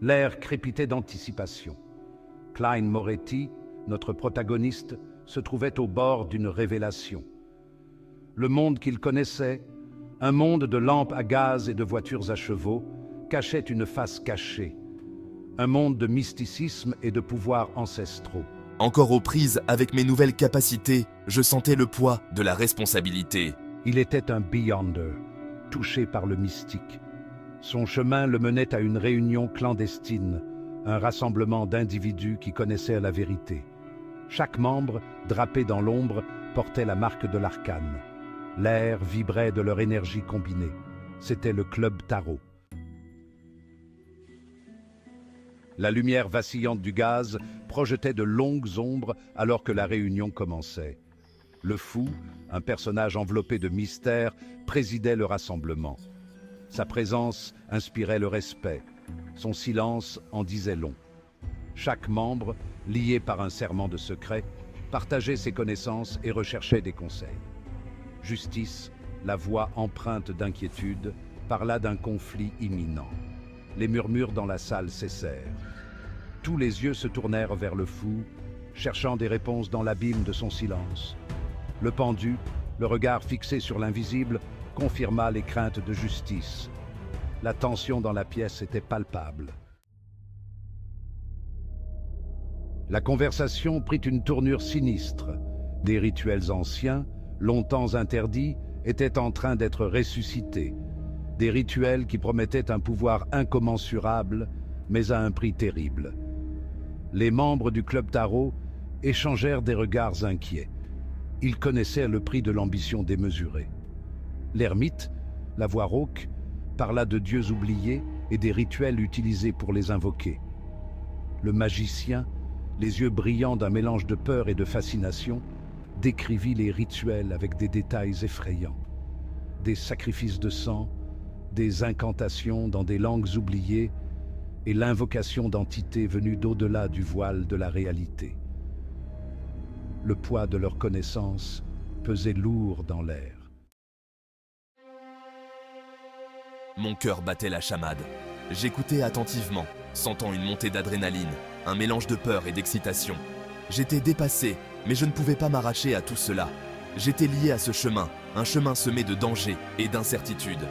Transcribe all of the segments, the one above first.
L'air crépitait d'anticipation. Klein Moretti, notre protagoniste, se trouvait au bord d'une révélation. Le monde qu'il connaissait, un monde de lampes à gaz et de voitures à chevaux, cachait une face cachée. Un monde de mysticisme et de pouvoirs ancestraux. Encore aux prises avec mes nouvelles capacités, je sentais le poids de la responsabilité. Il était un Beyonder, touché par le mystique. Son chemin le menait à une réunion clandestine, un rassemblement d'individus qui connaissaient la vérité. Chaque membre, drapé dans l'ombre, portait la marque de l'arcane. L'air vibrait de leur énergie combinée. C'était le Club Tarot. La lumière vacillante du gaz projetait de longues ombres alors que la réunion commençait. Le fou, un personnage enveloppé de mystère, présidait le rassemblement. Sa présence inspirait le respect. Son silence en disait long. Chaque membre, lié par un serment de secret, partageait ses connaissances et recherchait des conseils. Justice, la voix empreinte d'inquiétude, parla d'un conflit imminent. Les murmures dans la salle cessèrent. Tous les yeux se tournèrent vers le fou, cherchant des réponses dans l'abîme de son silence. Le pendu, le regard fixé sur l'invisible, confirma les craintes de justice. La tension dans la pièce était palpable. La conversation prit une tournure sinistre. Des rituels anciens, longtemps interdits, étaient en train d'être ressuscités. Des rituels qui promettaient un pouvoir incommensurable, mais à un prix terrible. Les membres du Club Tarot échangèrent des regards inquiets. Ils connaissaient le prix de l'ambition démesurée. L'ermite, la voix rauque, parla de dieux oubliés et des rituels utilisés pour les invoquer. Le magicien, les yeux brillants d'un mélange de peur et de fascination, décrivit les rituels avec des détails effrayants. Des sacrifices de sang, des incantations dans des langues oubliées et l'invocation d'entités venues d'au-delà du voile de la réalité. Le poids de leurs connaissances pesait lourd dans l'air. Mon cœur battait la chamade. J'écoutais attentivement, sentant une montée d'adrénaline, un mélange de peur et d'excitation. J'étais dépassé, mais je ne pouvais pas m'arracher à tout cela. J'étais lié à ce chemin, un chemin semé de dangers et d'incertitudes.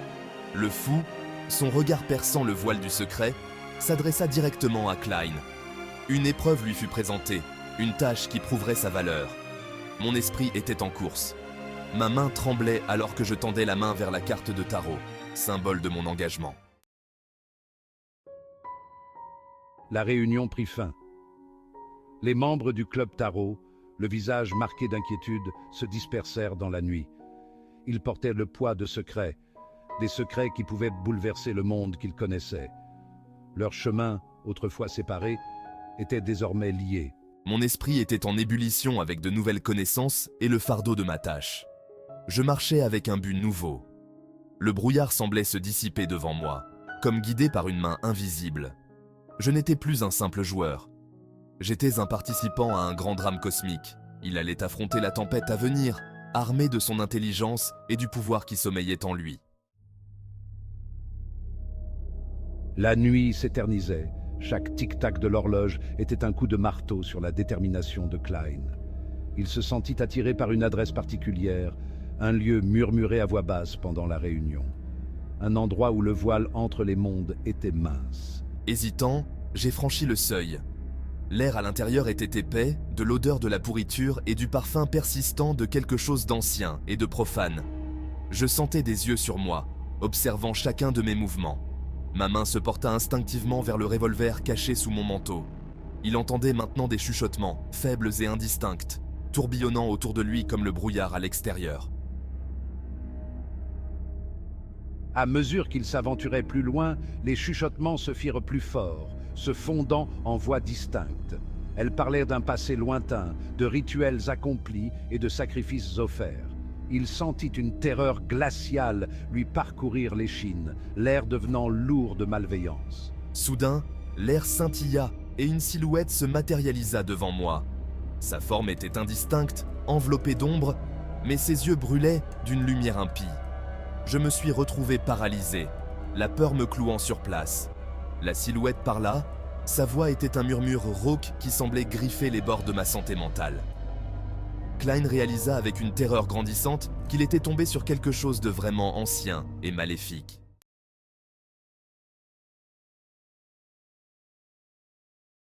Le fou, son regard perçant le voile du secret, s'adressa directement à Klein. Une épreuve lui fut présentée, une tâche qui prouverait sa valeur. Mon esprit était en course. Ma main tremblait alors que je tendais la main vers la carte de tarot, symbole de mon engagement. La réunion prit fin. Les membres du Club Tarot, le visage marqué d'inquiétude, se dispersèrent dans la nuit. Ils portaient le poids de secrets, des secrets qui pouvaient bouleverser le monde qu'ils connaissaient. Leurs chemins, autrefois séparés, étaient désormais liés. Mon esprit était en ébullition avec de nouvelles connaissances et le fardeau de ma tâche. Je marchais avec un but nouveau. Le brouillard semblait se dissiper devant moi, comme guidé par une main invisible. Je n'étais plus un simple joueur. J'étais un participant à un grand drame cosmique. Il allait affronter la tempête à venir, armé de son intelligence et du pouvoir qui sommeillait en lui. La nuit s'éternisait. Chaque tic-tac de l'horloge était un coup de marteau sur la détermination de Klein. Il se sentit attiré par une adresse particulière, un lieu murmuré à voix basse pendant la réunion. Un endroit où le voile entre les mondes était mince. Hésitant, j'ai franchi le seuil. L'air à l'intérieur était épais, de l'odeur de la pourriture et du parfum persistant de quelque chose d'ancien et de profane. Je sentais des yeux sur moi, observant chacun de mes mouvements. Ma main se porta instinctivement vers le revolver caché sous mon manteau. Il entendait maintenant des chuchotements, faibles et indistincts, tourbillonnant autour de lui comme le brouillard à l'extérieur. À mesure qu'il s'aventurait plus loin, les chuchotements se firent plus forts, se fondant en voix distinctes. Elles parlaient d'un passé lointain, de rituels accomplis et de sacrifices offerts. Il sentit une terreur glaciale lui parcourir l'échine, l'air devenant lourd de malveillance. Soudain, l'air scintilla et une silhouette se matérialisa devant moi. Sa forme était indistincte, enveloppée d'ombre, mais ses yeux brûlaient d'une lumière impie. Je me suis retrouvé paralysé, la peur me clouant sur place. La silhouette parla, sa voix était un murmure rauque qui semblait griffer les bords de ma santé mentale. Klein réalisa avec une terreur grandissante qu'il était tombé sur quelque chose de vraiment ancien et maléfique.